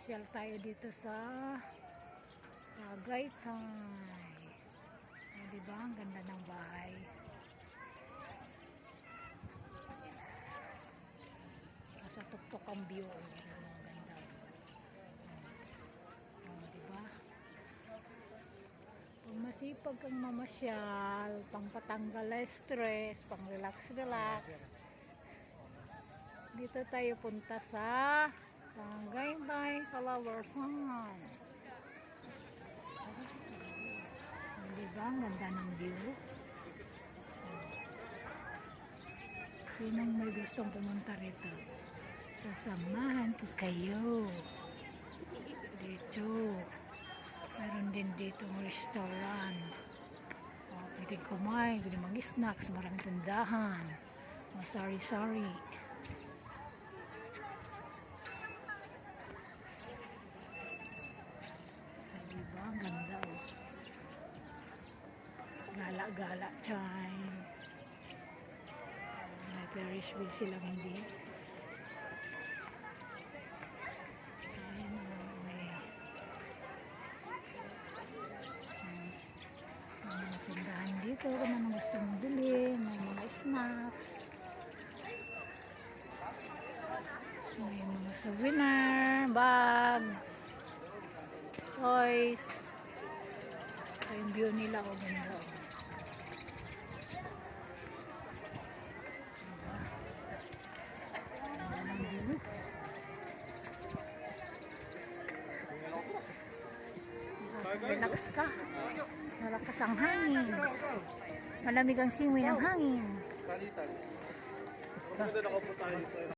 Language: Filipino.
Pasyal tayo dito sa Tagaytay. Diba? Ang ganda ng bahay. Nasa tuktok ang view. Ang ganda. Diba? Pag masipag kang mamasyal, pang patanggal na stress, pang relax. Dito tayo punta sa Tagaytay, Calabarzon. Diba? Ang ganda ng view. Sinong may gustong pumunta rito? Sasamahan ko kayo. Dito. Meron din dito restaurant. Pwede kumain, pwede mag-snacks, maraming tindahan. Sari-sari. Diba? Ang ganda oh. Gala-gala time. May Ferris wheel silang hindi. May mga tindahan dito kung ano gusto mong bilhin. May mga snacks. May mga souvenir, bags, toys. Ito yung view nila o ganda o. Relax ka. Malakas ang hangin. Malamig ang simoy ng hangin.